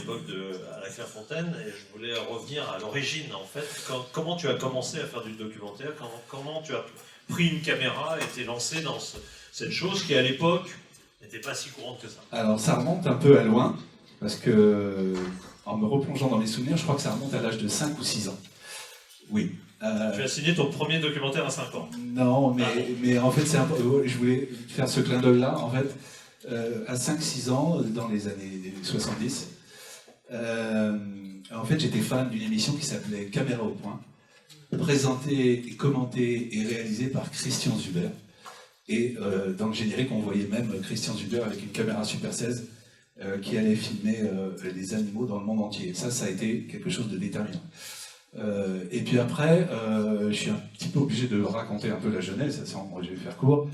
l'époque à la Clairefontaine, et je voulais revenir à l'origine, en fait. Comment tu as commencé à faire du documentaire? Comment tu as pris une caméra et t'es lancé dans cette chose qui, à l'époque, n'était pas si courante que ça? Alors, ça remonte un peu à loin, parce que, en me replongeant dans mes souvenirs, je crois que ça remonte à l'âge de 5 ou 6 ans. Oui. Tu as signé ton premier documentaire à 5 ans. Non, mais en fait, je voulais faire ce clin d'œil-là. En fait, à 5-6 ans, dans les années 70, en fait, j'étais fan d'une émission qui s'appelait Caméra au point, présentée et commentée et réalisée par Christian Zuber. Et dans le générique, on voyait même Christian Zuber avec une caméra Super 16 qui allait filmer les animaux dans le monde entier. Ça a été quelque chose de déterminant. Et puis après, je suis un petit peu obligé de raconter un peu la jeunesse, je vais faire court.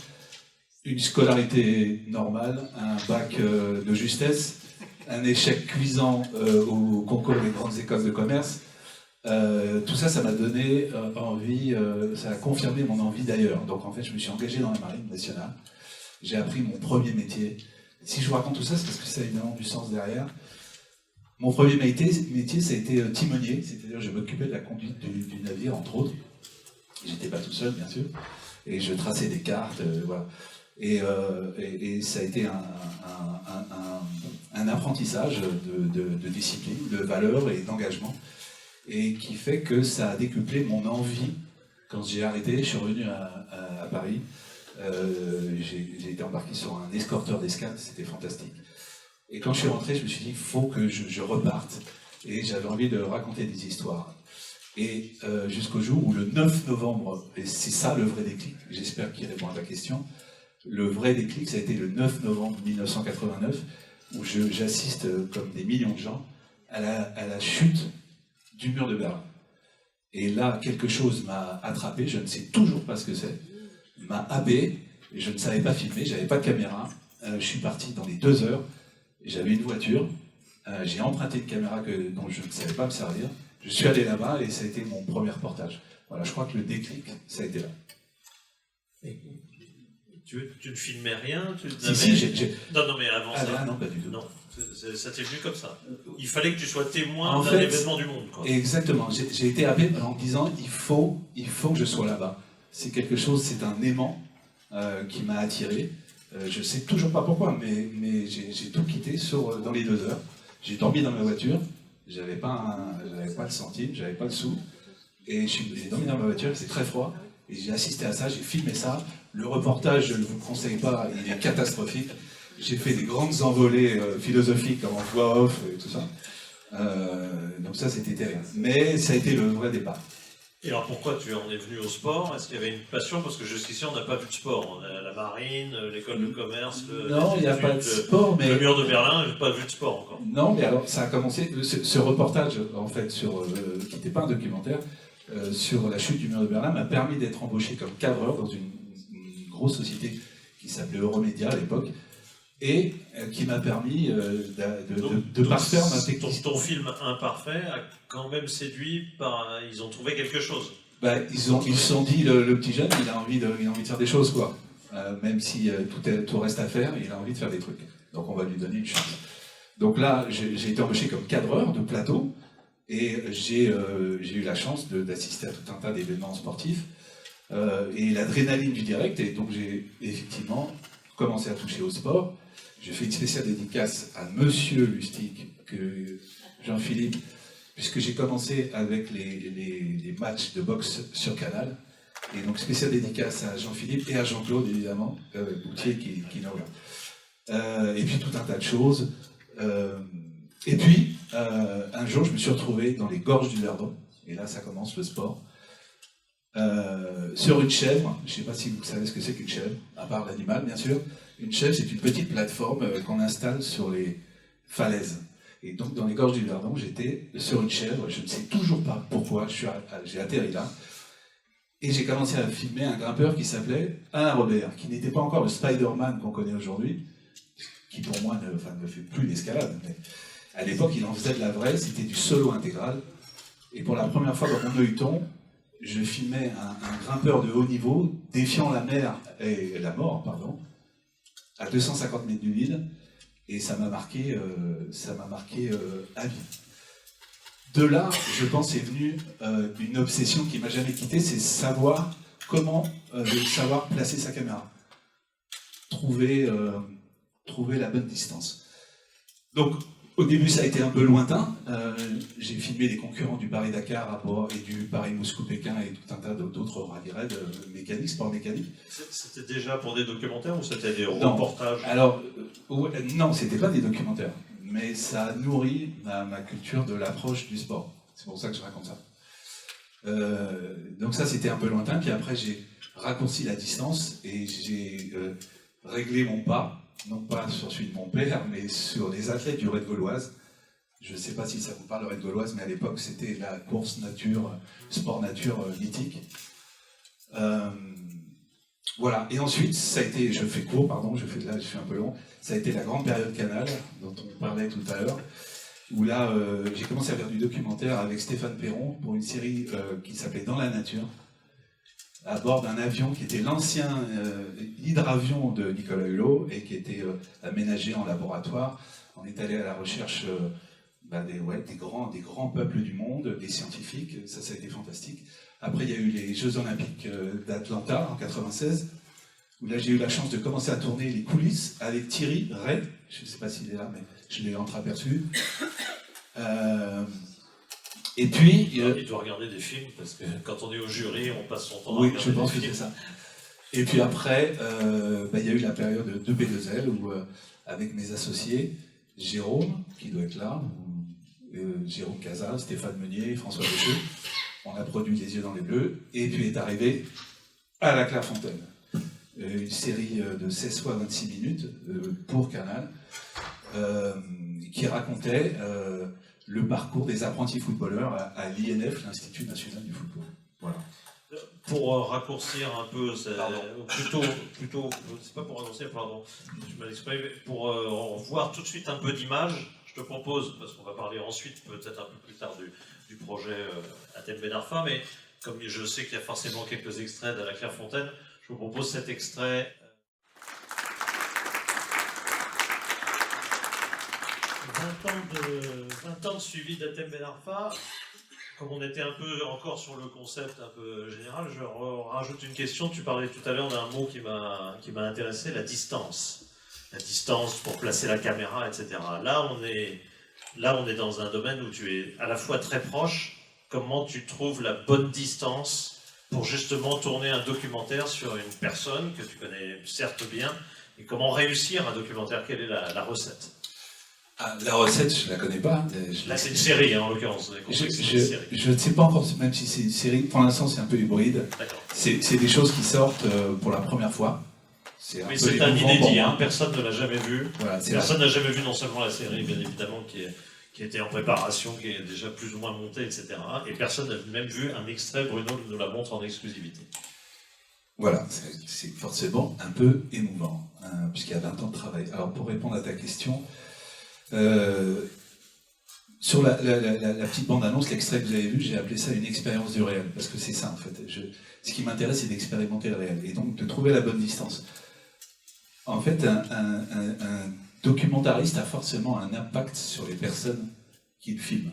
Une scolarité normale, un bac de justesse, un échec cuisant au concours des grandes écoles de commerce. Tout ça, ça m'a donné envie, ça a confirmé mon envie d'ailleurs. Donc en fait, je me suis engagé dans la marine nationale. J'ai appris mon premier métier. Si je vous raconte tout ça, c'est parce que ça a évidemment du sens derrière. Mon premier métier, ça a été timonier, c'est-à-dire je m'occupais de la conduite du navire, entre autres. J'étais pas tout seul, bien sûr, et je traçais des cartes, voilà. Et ça a été un apprentissage de discipline, de valeur et d'engagement, et qui fait que ça a décuplé mon envie. Quand j'ai arrêté, je suis revenu à Paris, j'ai été embarqué sur un escorteur d'escale, c'était fantastique. Et quand je suis rentré, je me suis dit, il faut que je reparte. Et j'avais envie de raconter des histoires. Et jusqu'au jour où le 9 novembre, et c'est ça le vrai déclic, j'espère qu'il répond à ta question, le vrai déclic, ça a été le 9 novembre 1989, où j'assiste, comme des millions de gens, à la chute du mur de Berlin. Et là, quelque chose m'a attrapé, je ne sais toujours pas ce que c'est, m'a happé, et je ne savais pas filmer, j'avais pas de caméra, je suis parti dans les 2 heures. J'avais une voiture, j'ai emprunté une caméra dont je ne savais pas me servir. Je suis allé là-bas et ça a été mon premier reportage. Voilà, je crois que le déclic, ça a été là. Et tu ne filmais rien? Si, Non, mais avant ça. Non, pas du tout. Non, ça t'est venu comme ça. Il fallait que tu sois témoin d'un événement du monde, quoi. Exactement. J'ai été happé en me disant, il faut que je sois là-bas. C'est quelque chose, c'est un aimant qui m'a attiré. Je ne sais toujours pas pourquoi, mais j'ai tout quitté dans les 2 heures. J'ai dormi dans ma voiture, j'avais pas le centime, j'avais pas le sou, et j'ai dormi dans ma voiture, c'est très froid, et j'ai assisté à ça, j'ai filmé ça. Le reportage, je ne vous conseille pas, il est catastrophique. J'ai fait des grandes envolées philosophiques en voix off et tout ça. Donc ça, c'était terrible. Mais ça a été le vrai départ. Et alors pourquoi tu en es venu au sport? Est-ce qu'il y avait une passion? Parce que jusqu'ici on n'a pas vu de sport. On a la marine, l'école de commerce, non, il n'y a pas de sport, mais... Le mur de Berlin, je n'ai pas vu de sport encore. Non, mais alors ça a commencé, ce reportage en fait, qui n'était pas un documentaire, sur la chute du mur de Berlin m'a permis d'être embauché comme cadreur dans une grosse société qui s'appelait Euromédia à l'époque, et qui m'a permis de parfaire ma technique. Ton film imparfait a quand même séduit par... Ils ont trouvé quelque chose. Ils se sont dit, le petit jeune, il a envie de faire des choses, quoi. Même si tout reste à faire, il a envie de faire des trucs. Donc on va lui donner une chance. Donc là, j'ai été embauché comme cadreur de plateau, et j'ai eu la chance d'assister à tout un tas d'événements sportifs, et l'adrénaline du direct, et donc j'ai effectivement commencé à toucher au sport. J'ai fait une spéciale dédicace à Monsieur Lustig, Jean-Philippe, puisque j'ai commencé avec les matchs de boxe sur Canal. Et donc spéciale dédicace à Jean-Philippe et à Jean-Claude, évidemment, Boutier qui nous regarde. Et puis tout un tas de choses. Et puis, un jour, je me suis retrouvé dans les gorges du Verdon, et là, ça commence le sport, sur une chèvre. Je ne sais pas si vous savez ce que c'est qu'une chèvre, à part l'animal, bien sûr. Une chèvre, c'est une petite plateforme qu'on installe sur les falaises. Et donc, dans les gorges du Verdon, j'étais sur une chèvre, je ne sais toujours pas pourquoi, j'ai atterri là, et j'ai commencé à filmer un grimpeur qui s'appelait Alain Robert, qui n'était pas encore le Spider-Man qu'on connaît aujourd'hui, qui pour moi ne fait plus l'escalade, mais à l'époque, il en faisait de la vraie, c'était du solo intégral. Et pour la première fois dans mon œilleton, je filmais un grimpeur de haut niveau défiant la mer et la mort, pardon, à 250 mètres du vide, et ça m'a marqué à vie. De là, je pense, est venue une obsession qui m'a jamais quitté, c'est savoir savoir placer sa caméra, trouver la bonne distance. Donc, au début, ça a été un peu lointain. J'ai filmé les concurrents du Paris-Dakar à bord et du Paris-Moscou-Pékin et tout un tas d'autres rallye raids mécaniques, sport mécanique. C'était déjà pour des documentaires ou c'était des reportages? Alors, non, c'était pas des documentaires, mais ça nourrit ma culture de l'approche du sport. C'est pour ça que je raconte ça. Donc ça, c'était un peu lointain. Puis après, j'ai raccourci la distance et j'ai réglé mon pas, non pas sur celui de mon père, mais sur les athlètes du Raid Gauloise. Je ne sais pas si ça vous parle, le Raid Gauloise, mais à l'époque, c'était la course nature, sport nature mythique. Voilà. Et ensuite, ça a été, je fais court, pardon, je fais un peu long, ça a été la grande période Canal, dont on parlait tout à l'heure, où là, j'ai commencé à faire du documentaire avec Stéphane Perron pour une série qui s'appelait Dans la nature, à bord d'un avion qui était l'ancien hydravion de Nicolas Hulot et qui était aménagé en laboratoire. On est allé à la recherche des grands peuples du monde, des scientifiques, ça a été fantastique. Après, il y a eu les Jeux Olympiques d'Atlanta en 96, où là j'ai eu la chance de commencer à tourner les coulisses avec Thierry Ray, je ne sais pas s'il est là, mais je l'ai entreaperçu. Et puis... Il doit regarder des films, parce que quand on est au jury, on passe son temps à oui, regarder je pense des que films. c'est ça. Et puis après, il y a eu la période de B2L, où avec mes associés, Jérôme, qui doit être là, Jérôme Casal, Stéphane Meunier, François Bécheux, on a produit Les Yeux dans les Bleus, et puis est arrivé À la Clairefontaine, une série de 16 fois 26 minutes pour Canal, qui racontait le parcours des apprentis footballeurs à l'INF, l'Institut National du Football. Voilà. Pour raccourcir un peu, plutôt, c'est pas pour raccourcir, pardon, je m'en exprime, pour voir tout de suite un peu d'image, je te propose, parce qu'on va parler ensuite, peut-être un peu plus tard, du projet Athènes Ben Arfa, mais comme je sais qu'il y a forcément quelques extraits de la Clairefontaine, je vous propose cet extrait. 20 ans de suivi d'Athènes Ben Arfa. Comme on était un peu encore sur le concept un peu général, je rajoute une question. Tu parlais tout à l'heure d'un mot qui m'a intéressé, la distance. La distance pour placer la caméra, etc. Là, on est dans un domaine où tu es à la fois très proche. Comment tu trouves la bonne distance pour justement tourner un documentaire sur une personne que tu connais certes bien, et comment réussir un documentaire? Quelle est la recette? La recette, je ne la connais pas. Là, c'est une série, hein, en l'occurrence. Je ne sais pas encore, même si c'est une série. Pour l'instant, c'est un peu hybride. C'est des choses qui sortent pour la première fois. C'est un inédit, hein, personne ne l'a jamais vu. Voilà, personne n'a jamais vu non seulement la série, bien évidemment, qui était en préparation, qui est déjà plus ou moins montée, etc. Et personne n'a même vu un extrait. Bruno nous la montre en exclusivité. Voilà, c'est forcément un peu émouvant, hein, puisqu'il y a 20 ans de travail. Alors, pour répondre à ta question, sur la petite bande-annonce, l'extrait que vous avez vu, j'ai appelé ça une expérience du réel, parce que c'est ça en fait. Ce qui m'intéresse, c'est d'expérimenter le réel, et donc de trouver la bonne distance. En fait, un documentariste a forcément un impact sur les personnes qu'il filme.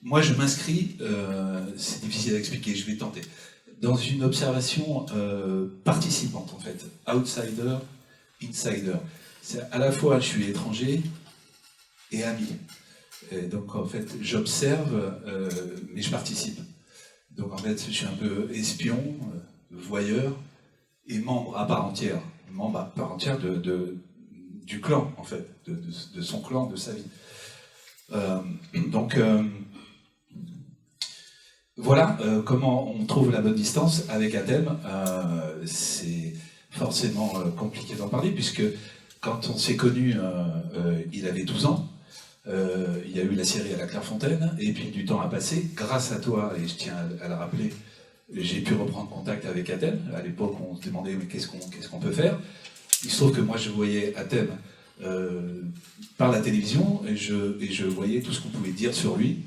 Moi, je m'inscris, c'est difficile à expliquer, je vais tenter, dans une observation participante en fait, outsider, insider. C'est à la fois, je suis étranger et ami. Et donc, en fait, j'observe, mais je participe. Donc, en fait, je suis un peu espion, voyeur, et membre à part entière. Membre à part entière du clan, en fait, de son clan, de sa vie. Donc, voilà comment on trouve la bonne distance avec Athènes. C'est forcément compliqué d'en parler, puisque quand on s'est connus, il avait 12 ans, il y a eu la série à la Clairefontaine, et puis du temps a passé, grâce à toi, et je tiens à le rappeler, j'ai pu reprendre contact avec Athènes. À l'époque, on se demandait mais qu'est-ce qu'on peut faire. Il se trouve que moi, je voyais Athènes par la télévision, et je voyais tout ce qu'on pouvait dire sur lui,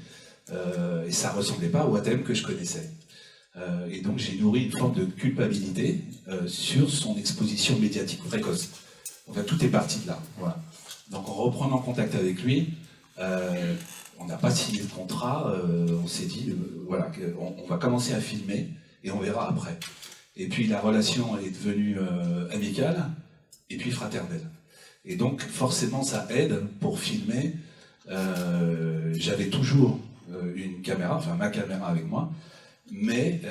et ça ne ressemblait pas au Athènes que je connaissais. Et donc j'ai nourri une forme de culpabilité sur son exposition médiatique précoce. Enfin, tout est parti de là. Voilà. Donc en reprenant contact avec lui, on n'a pas signé de contrat, on s'est dit, voilà, on va commencer à filmer et on verra après. Et puis la relation est devenue amicale et puis fraternelle. Et donc forcément ça aide pour filmer. J'avais toujours une caméra, enfin ma caméra avec moi, mais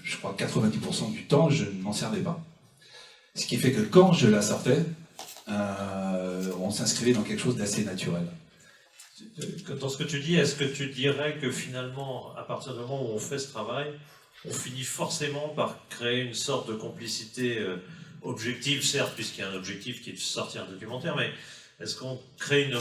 je crois que 90% du temps je ne m'en servais pas. Ce qui fait que quand je la sortais, on s'inscrivait dans quelque chose d'assez naturel. Dans ce que tu dis, est-ce que tu dirais que finalement, à partir du moment où on fait ce travail, on finit forcément par créer une sorte de complicité objective, certes, puisqu'il y a un objectif qui est de sortir un documentaire, mais est-ce qu'on crée une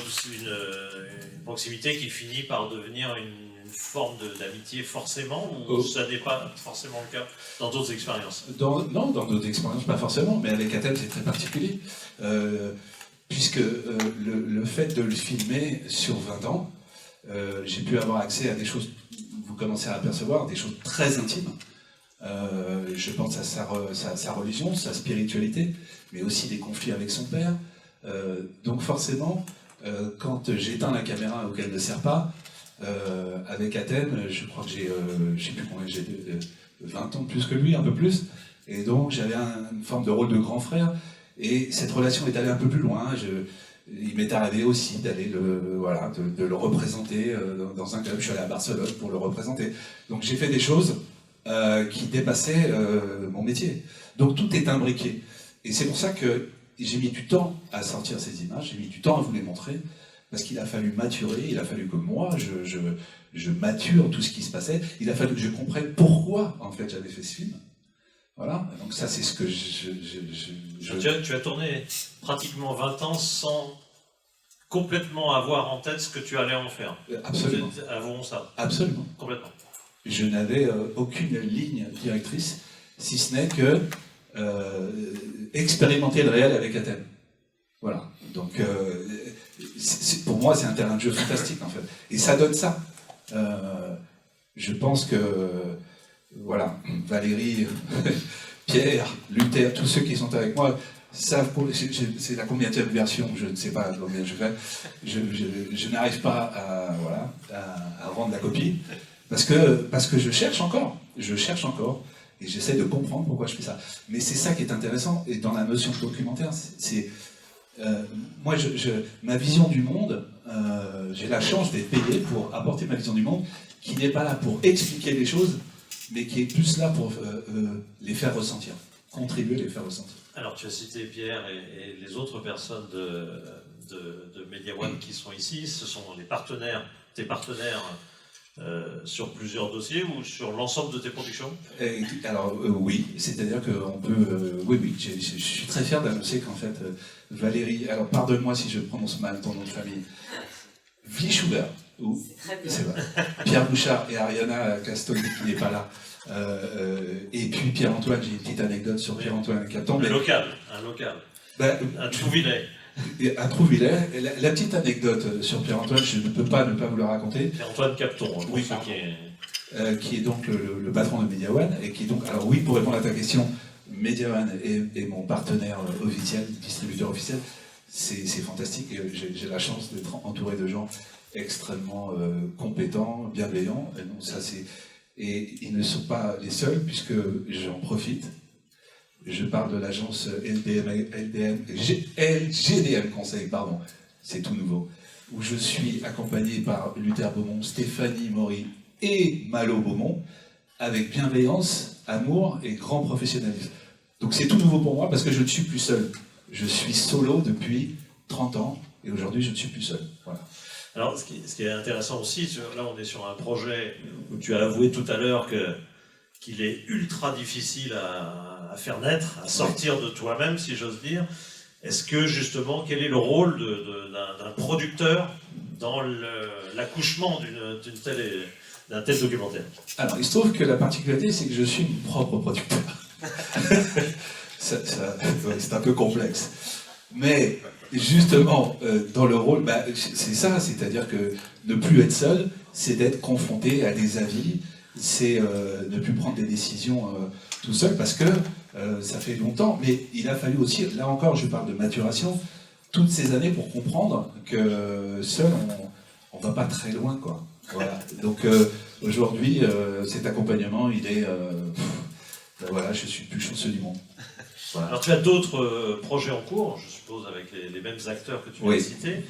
proximité qui finit par devenir une forme d'amitié forcément, ou ça n'est pas forcément le cas dans d'autres expériences? Non, dans d'autres expériences, pas forcément, mais avec Athènes, c'est très particulier. Puisque le fait de le filmer sur 20 ans, j'ai pu avoir accès à des choses, vous commencez à apercevoir, des choses très intimes. Je pense à sa religion, sa spiritualité, mais aussi des conflits avec son père. Donc forcément, quand j'éteins la caméra ou qu'elle ne sert pas, avec Athènes, je crois que j'ai, je sais plus combien, j'ai 20 ans de plus que lui, un peu plus, et donc j'avais une forme de rôle de grand frère, et cette relation est allée un peu plus loin. Il m'est arrivé aussi d'aller de le représenter dans un club. Je suis allé à Barcelone pour le représenter. Donc j'ai fait des choses qui dépassaient mon métier. Donc tout est imbriqué. Et c'est pour ça que j'ai mis du temps à sortir ces images, j'ai mis du temps à vous les montrer, parce qu'il a fallu maturer, il a fallu que moi, je mature tout ce qui se passait, il a fallu que je comprenne pourquoi, en fait, j'avais fait ce film. Voilà, donc ça, c'est ce que Tu as tourné pratiquement 20 ans sans complètement avoir en tête ce que tu allais en faire. Absolument. Avouons ça. Absolument. Complètement. Je n'avais aucune ligne directrice, si ce n'est que expérimenter le réel avec Athènes. Voilà. Donc, pour moi, c'est un terrain de jeu fantastique, en fait. Et ça donne ça. Je pense que, voilà, Valérie, Pierre, Luther, tous ceux qui sont avec moi, savent, c'est la combienième version, je ne sais pas combien je fais. Je n'arrive pas à rendre la copie, parce que je cherche encore. Et j'essaie de comprendre pourquoi je fais ça. Mais c'est ça qui est intéressant, et dans la notion de documentaire, moi, ma vision du monde, j'ai la chance d'être payé pour apporter ma vision du monde, qui n'est pas là pour expliquer les choses, mais qui est plus là pour les faire ressentir, contribuer à les faire ressentir. Alors, tu as cité Pierre et les autres personnes de Media One qui sont ici, ce sont tes partenaires sur plusieurs dossiers ou sur l'ensemble de tes productions? Alors oui, c'est-à-dire qu'on peut... oui, je suis très fier d'annoncer qu'en fait, Valérie, alors pardonne-moi si je prononce mal ton nom de famille, Vlischubert, c'est vrai, Pierre Bouchard et Ariana Castoli qui n'est pas là, et puis Pierre-Antoine, j'ai une petite anecdote sur Pierre-Antoine Capton. Un local. Un Trouvillet. À Trouvillet, la petite anecdote sur Pierre-Antoine, je ne peux pas ne pas vous la raconter. Pierre-Antoine Capton, oui, qui est donc le patron de Media One, et qui est donc, alors oui, pour répondre à ta question, Media One est mon partenaire officiel, distributeur officiel. C'est fantastique, j'ai la chance d'être entouré de gens extrêmement compétents, bienveillants, et ils ne sont pas les seuls, puisque j'en profite. Je parle de l'agence LGDM Conseil, pardon, c'est tout nouveau, où je suis accompagné par Luther Beaumont, Stéphanie Maury et Malo Beaumont, avec bienveillance, amour et grand professionnalisme. Donc c'est tout nouveau pour moi parce que je ne suis plus seul. Je suis solo depuis 30 ans et aujourd'hui je ne suis plus seul. Voilà. Alors ce qui est intéressant aussi, là on est sur un projet où tu as avoué tout à l'heure qu'il est ultra difficile à faire naître, à sortir de toi-même, si j'ose dire. Est-ce que, justement, quel est le rôle d'un producteur dans l'accouchement d'un tel documentaire? Alors, il se trouve que la particularité, c'est que je suis mon propre producteur. C'est un peu complexe. Mais, justement, dans le rôle, c'est ça, c'est-à-dire que ne plus être seul, c'est d'être confronté à des avis, c'est ne plus prendre des décisions tout seul, parce que ça fait longtemps, mais il a fallu aussi, là encore je parle de maturation, toutes ces années pour comprendre que seul on va pas très loin, quoi. Voilà. Donc aujourd'hui, cet accompagnement, il est... voilà, je suis le plus chanceux du monde. Voilà. Alors tu as d'autres projets en cours, je suppose, avec les mêmes acteurs que tu viens de citer.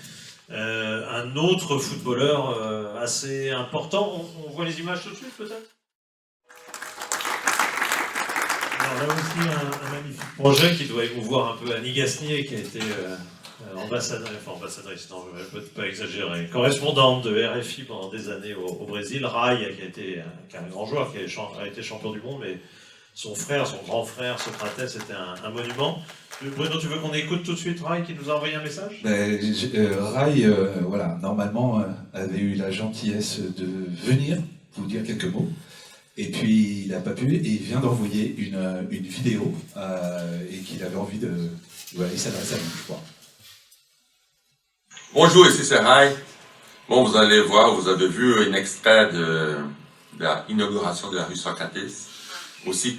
Un autre footballeur assez important, on voit les images tout de suite peut-être? Alors là aussi un magnifique projet qui doit émouvoir un peu Annie Gasnier, qui a été ambassadrice, non, je ne peux pas exagérer, correspondante de RFI pendant des années au Brésil. Rai, qui est un grand joueur, qui a été champion du monde, mais son frère, son grand frère, Socrates, c'était un monument. Bruno, tu veux qu'on écoute tout de suite Rai qui nous a envoyé un message? Rai, voilà, normalement, avait eu la gentillesse de venir vous dire quelques mots. Et puis, il n'a pas pu, et il vient d'envoyer une vidéo, et qu'il avait envie de... Voilà, il s'adresse à nous, je crois. Bonjour, ici c'est Rai. Bon, vous allez voir, vous avez vu un extrait de l'inauguration de la rue Socrates. Aussi,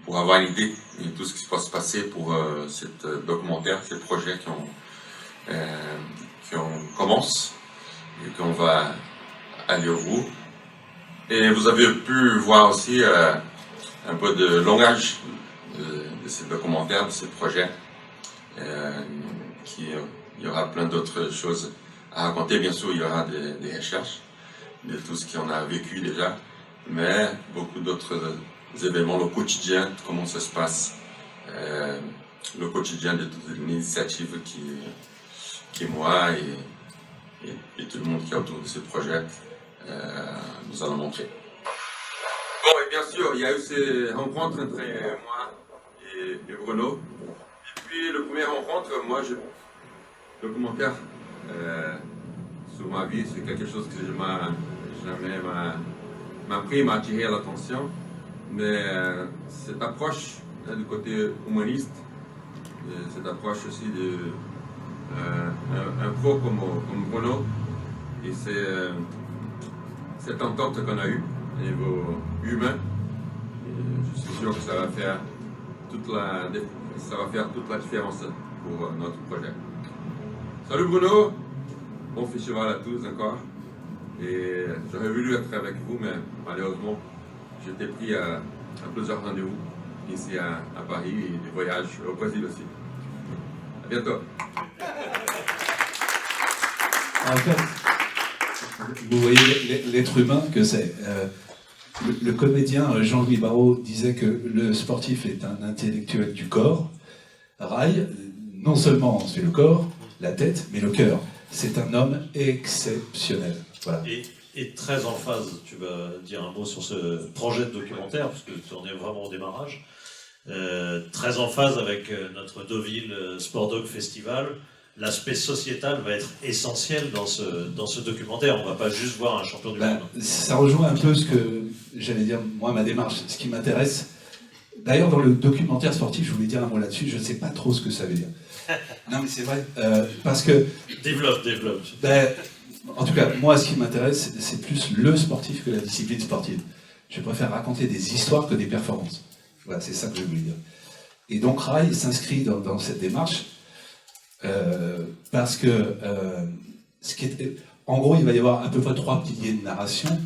pour avoir une idée de tout ce qui va se passer pour ce documentaire, ce projet qu'on commence et qu'on va aller au bout. Et vous avez pu voir aussi un peu de langage de ce documentaire, de ce projet. Il y aura plein d'autres choses à raconter. Bien sûr, il y aura des recherches de tout ce qu'on a vécu déjà, mais beaucoup d'autres événements, le quotidien, comment ça se passe, le quotidien de toute l'initiative qui est moi et tout le monde qui est autour de ce projet, nous allons montrer. Bon, et bien sûr, il y a eu ces rencontres entre moi et Bruno. Et puis, la première rencontre, le commentaire sur ma vie, c'est quelque chose que jamais m'a attiré l'attention. Mais cette approche du côté humaniste, cette approche aussi un pro comme Bruno, et cette entente qu'on a eue au niveau humain, je suis sûr que ça va faire toute la différence pour notre projet. Salut Bruno, bon festival à tous encore. Et j'aurais voulu être avec vous, mais malheureusement, j'étais pris à plusieurs rendez-vous ici à Paris et des voyages au Brésil aussi. À bientôt. En fait, vous voyez l'être humain que c'est. Le comédien Jean-Louis Barrault disait que le sportif est un intellectuel du corps. Rai, non seulement c'est le corps, la tête, mais le cœur. C'est un homme exceptionnel. Voilà. Et très en phase, tu vas dire un mot sur ce projet de documentaire, parce que tu en es vraiment au démarrage, très en phase avec notre Deauville Sport Dog Festival. L'aspect sociétal va être essentiel dans ce documentaire. On ne va pas juste voir un champion du monde. Ça rejoint un peu ce que j'allais dire, moi, ma démarche, ce qui m'intéresse. D'ailleurs, dans le documentaire sportif, je voulais dire un mot là-dessus, je ne sais pas trop ce que ça veut dire. Non, mais c'est vrai, parce que... Développe. En tout cas, moi, ce qui m'intéresse, c'est plus le sportif que la discipline sportive. Je préfère raconter des histoires que des performances. Voilà, c'est ça que je voulais dire. Et donc, Rai s'inscrit dans cette démarche parce que, en gros, il va y avoir à peu près 3 piliers de narration.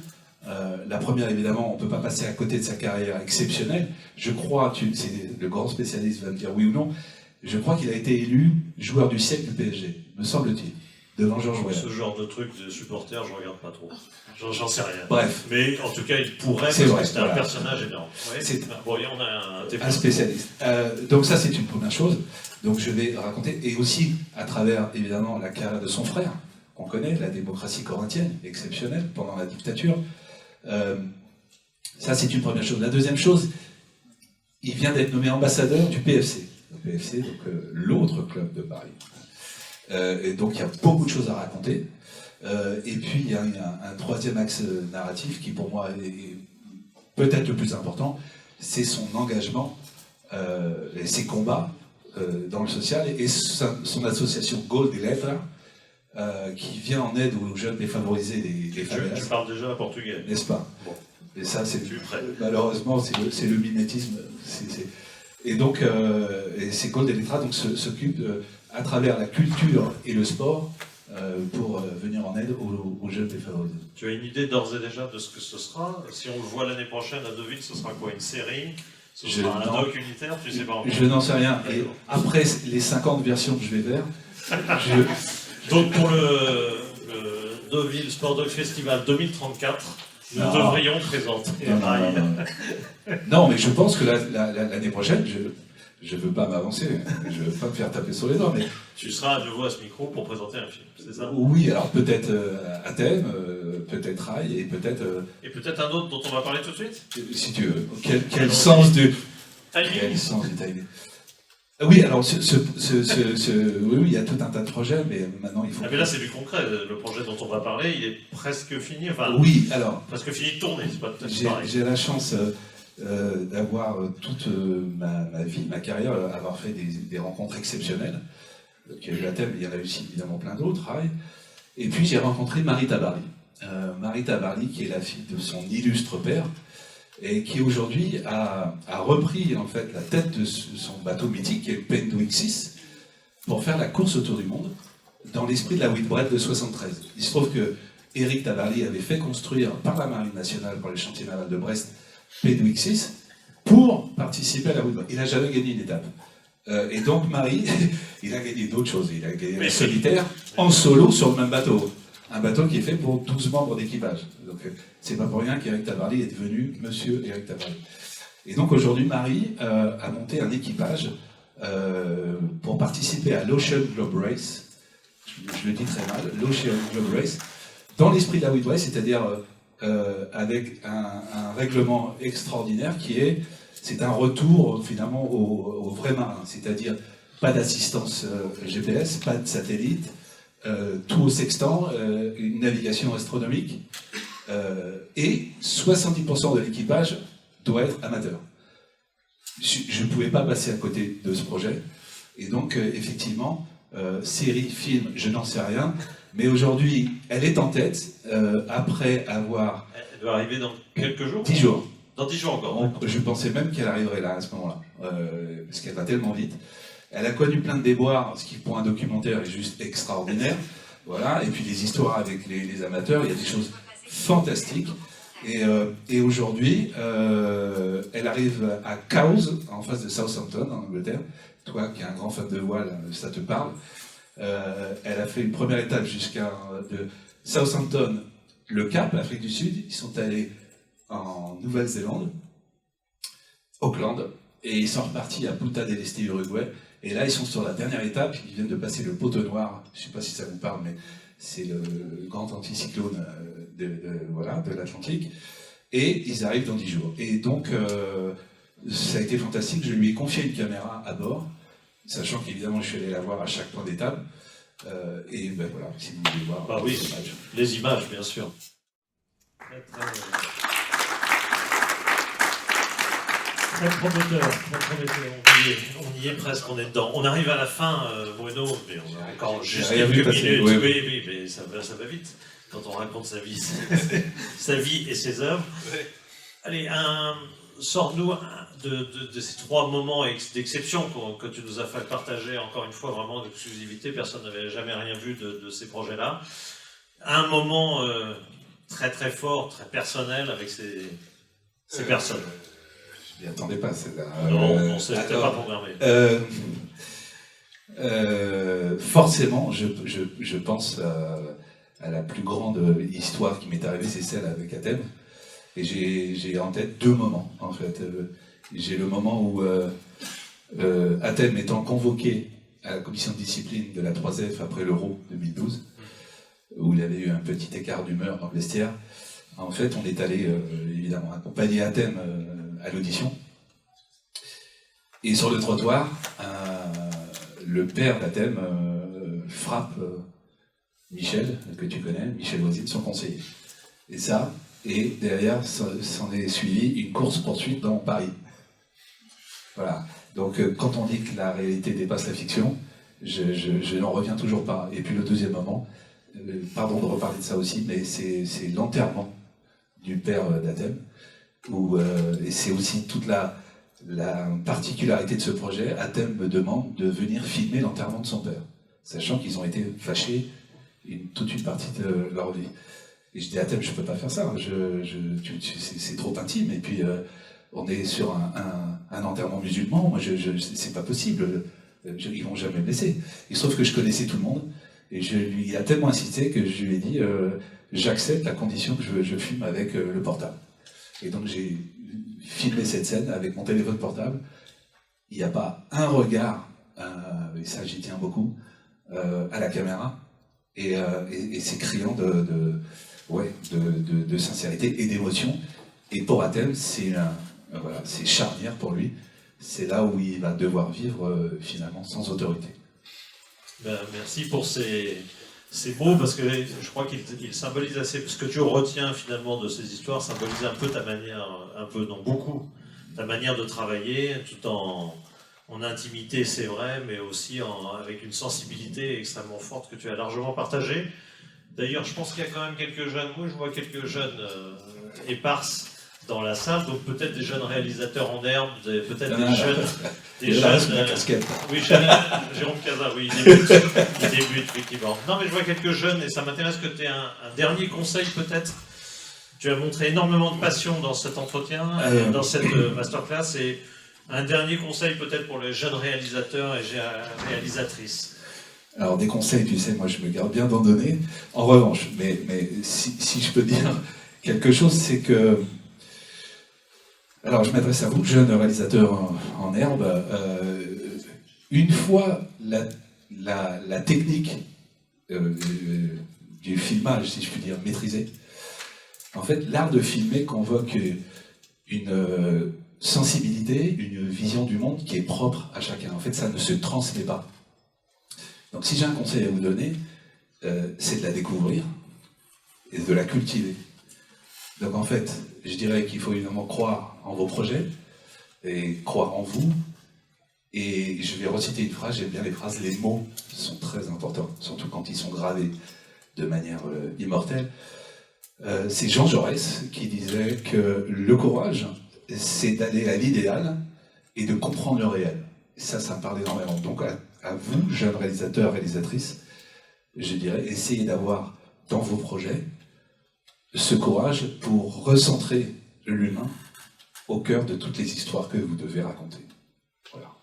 La première, évidemment, on ne peut pas passer à côté de sa carrière exceptionnelle. Je crois, le grand spécialiste va me dire oui ou non, je crois qu'il a été élu joueur du siècle du PSG, me semble-t-il. Devant Georges Weah. Ce genre de truc de supporters, je ne regarde pas trop. J'en sais rien. Bref. Mais en tout cas, il pourrait, parce que c'est un personnage énorme. Ouais, on a un spécialiste. Donc ça, c'est une première chose. Donc je vais raconter, et aussi à travers, évidemment, la carrière de son frère, qu'on connaît, la démocratie corinthienne, exceptionnelle, pendant la dictature. Ça, c'est une première chose. La deuxième chose, il vient d'être nommé ambassadeur du PFC. Le PFC, donc l'autre club de Paris. Et donc il y a beaucoup de choses à raconter. Et puis il y a un troisième axe narratif qui pour moi est peut-être le plus important, c'est son engagement et ses combats dans le social et son association Gold et Letras qui vient en aide aux jeunes défavorisés des favelas. Tu parles déjà portugais. N'est-ce pas? Bon. Et ça, c'est Plus près. malheureusement, c'est le mimétisme. Et donc, et c'est Gold Electra s'occupe à travers la culture et le sport pour venir en aide aux jeunes défavorisés. Tu as une idée d'ores et déjà de ce que ce sera? Si on le voit l'année prochaine à Deauville, ce sera quoi? Une série? Ce sera un doc unitaire? Tu sais pas encore. Je n'en sais rien. Et après les 50 versions que je vais faire, Donc pour le Deauville Sport Dog Festival 2034, nous devrions présenter. Non, mais je pense que l'année prochaine, je ne veux pas m'avancer, je ne veux pas me faire taper sur les doigts, mais... Tu seras à nouveau à ce micro pour présenter un film, c'est ça? Oui, alors peut-être Athènes, peut-être Rail, et peut-être... Et peut-être un autre dont on va parler tout de suite? Si tu veux. Quel sens du... Timing. Quel sens du timing. Oui, alors, oui, il y a tout un tas de projets, mais maintenant il faut... Ah mais là c'est du concret, le projet dont on va parler, il est presque fini, enfin... Oui, alors... Presque fini de tourner, c'est pas tout à fait pareil. J'ai la chance d'avoir toute ma vie, ma carrière, avoir fait des rencontres exceptionnelles. Il y a eu Athènes, il y en a eu aussi évidemment plein d'autres, Rail. Et puis j'ai rencontré Marie Tabarly. Marie Tabarly, qui est la fille de son illustre père, et qui aujourd'hui a repris en fait la tête de son bateau mythique, qui est le Penduic 6, pour faire la course autour du monde, dans l'esprit de la Whitbread de 73. Il se trouve que Éric Tabarly avait fait construire par la Marine nationale, par les chantiers navals de Brest, Penduic 6, pour participer à la Whitbread. Il n'a jamais gagné une étape. Et donc Marie, il a gagné d'autres choses. Il a gagné le solitaire, en solo, sur le même bateau. Un bateau qui est fait pour 12 membres d'équipage. Donc c'est pas pour rien qu'Éric Tabarly est devenu Monsieur Éric Tabarly. Et donc aujourd'hui, Marie a monté un équipage pour participer à l'Ocean Globe Race. Je le dis très mal, l'Ocean Globe Race, dans l'esprit de la Whitbread, c'est-à-dire avec un règlement extraordinaire c'est un retour finalement au vrai marin, c'est-à-dire pas d'assistance GPS, pas de satellite, tout au sextant, une navigation astronomique, et 70% de l'équipage doit être amateur. Je ne pouvais pas passer à côté de ce projet, et donc effectivement, série, film, je n'en sais rien, mais aujourd'hui, elle est en tête, après avoir... Elle doit arriver dans quelques jours? 10 jours. Dans 10 jours encore. Je pensais même qu'elle arriverait là, à ce moment-là, parce qu'elle va tellement vite. Elle a connu plein de déboires, ce qui pour un documentaire est juste extraordinaire. Voilà. Et puis les histoires avec les amateurs, il y a des choses fantastiques. Et aujourd'hui, elle arrive à Cowes, en face de Southampton, en Angleterre. Toi qui es un grand fan de voile, ça te parle. Elle a fait une première étape jusqu'à de Southampton, le Cap, Afrique du Sud. Ils sont allés en Nouvelle-Zélande, Auckland, et ils sont repartis à Punta del Este, Uruguay. Et là, ils sont sur la dernière étape, ils viennent de passer le poteau noir, je ne sais pas si ça vous parle, mais c'est le grand anticyclone de l'Atlantique, et ils arrivent dans 10 jours. Et donc, ça a été fantastique, je lui ai confié une caméra à bord, sachant qu'évidemment, je suis allé la voir à chaque point d'étape, et ben voilà, si vous voulez voir oui, les images, bien sûr. Très prometteur. On y est presque, on est dedans. On arrive à la fin, Bruno, mais on a encore juste quelques minutes. Oui, mais ça va vite quand on raconte sa vie, sa vie et ses œuvres. Allez, sors-nous de ces 3 moments d'exception que tu nous as fait partager, encore une fois, vraiment d'exclusivité. Personne n'avait jamais rien vu de ces projets-là. Un moment très très fort, très personnel avec ces personnes. Je m'y attendais pas, celle-là. Non, c'était pas programmé. Forcément, je pense à la plus grande histoire qui m'est arrivée, c'est celle avec Athènes. Et j'ai en tête 2 moments, en fait. J'ai le moment où Athènes étant convoqué à la commission de discipline de la 3F après l'Euro 2012, où il avait eu un petit écart d'humeur dans le vestiaire. En fait, on est allé, évidemment, accompagner Athènes à l'audition. Et sur le trottoir, le père d'Athènes frappe Michel, que tu connais, Michel Voisine, son conseiller. Et ça, et derrière, s'en est suivi une course-poursuite dans Paris. Voilà. Donc, quand on dit que la réalité dépasse la fiction, je n'en reviens toujours pas. Et puis le deuxième moment, pardon de reparler de ça aussi, mais c'est l'enterrement du père d'Athème, et c'est aussi toute la particularité de ce projet. Athème me demande de venir filmer l'enterrement de son père, sachant qu'ils ont été fâchés toute une partie de leur vie. Et je dis, Athème, je peux pas faire ça, c'est trop intime, et puis on est sur un enterrement musulman, moi c'est pas possible, ils vont jamais me laisser. Il se trouve que je connaissais tout le monde, et il a tellement insisté que je lui ai dit, j'accepte à condition que je filme avec le portable. Et donc j'ai filmé cette scène avec mon téléphone portable. Il n'y a pas un regard, et ça j'y tiens beaucoup, à la caméra, et c'est criant de sincérité et d'émotion. Et pour Athème, c'est charnière pour lui. C'est là où il va devoir vivre finalement sans autorité. Ben, merci pour ces mots, parce que je crois qu'il symbolise assez. Ce que tu retiens finalement de ces histoires symbolise un peu ta manière, non beaucoup, ta manière de travailler, tout en intimité, c'est vrai, mais aussi avec une sensibilité extrêmement forte que tu as largement partagée. D'ailleurs, je pense qu'il y a quand même quelques jeunes, moi je vois quelques jeunes éparses dans la salle, donc peut-être des jeunes réalisateurs en herbe, peut-être des jeunes... Oui, Jérôme Cazin, oui, il débute, effectivement. Non, mais je vois quelques jeunes, et ça m'intéresse que tu aies un dernier conseil, peut-être. Tu as montré énormément de passion dans cet entretien, dans cette masterclass, et un dernier conseil, peut-être, pour les jeunes réalisateurs et réalisatrices. Alors, des conseils, tu sais, moi, je me garde bien d'en donner. En revanche, mais si je peux dire quelque chose, c'est que... Alors, je m'adresse à vous, jeunes réalisateurs en herbe. Une fois la technique du filmage, si je puis dire, maîtrisée, en fait, l'art de filmer convoque une sensibilité, une vision du monde qui est propre à chacun. En fait, ça ne se transmet pas. Donc, si j'ai un conseil à vous donner, c'est de la découvrir et de la cultiver. Donc, en fait, je dirais qu'il faut évidemment croire en vos projets et croire en vous. Et je vais reciter une phrase, j'aime bien les phrases, les mots sont très importants, surtout quand ils sont gravés de manière immortelle. C'est Jean Jaurès qui disait que le courage, c'est d'aller à l'idéal et de comprendre le réel. Et ça me parle énormément. Donc à vous, jeunes réalisateurs, réalisatrices, je dirais, essayez d'avoir dans vos projets ce courage pour recentrer l'humain au cœur de toutes les histoires que vous devez raconter. Voilà.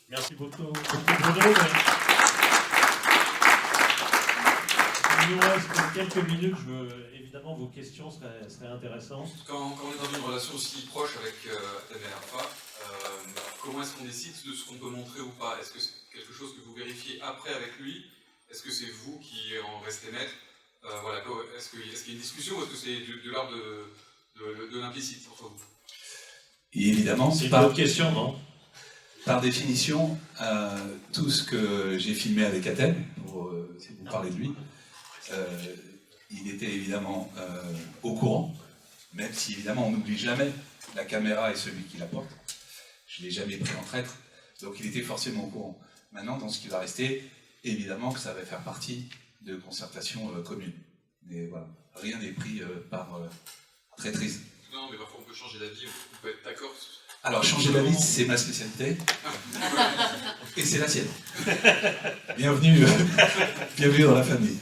Merci beaucoup, Bruno. Il nous reste quelques minutes. Évidemment, vos questions seraient intéressantes. Quand on est dans une relation aussi proche avec Athème et Alpha, comment est-ce qu'on décide de ce qu'on peut montrer ou pas? Est-ce que c'est quelque chose que vous vérifiez après avec lui? Est-ce que c'est vous qui en restez maître? Voilà, est-ce qu'il y a une discussion ou est-ce que c'est de l'ordre de l'implicite entre vous? Et évidemment, c'est une autre question, non? Par définition, tout ce que j'ai filmé avec Athème, si vous parlez de lui, il était évidemment au courant, même si évidemment on n'oublie jamais la caméra et celui qui la porte. Je ne l'ai jamais pris en traître, donc il était forcément au courant. Maintenant, dans ce qui va rester, évidemment que ça va faire partie de concertation commune. Mais voilà, rien n'est pris par traîtrise. Non, mais parfois on peut changer d'avis, on peut être d'accord. Alors, changer d'avis, c'est ma spécialité. Et c'est la sienne. Bienvenue dans la famille.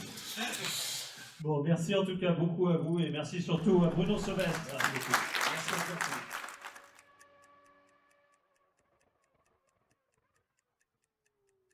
Bon, merci en tout cas beaucoup à vous et merci surtout à Bruno Sauvestre. Merci.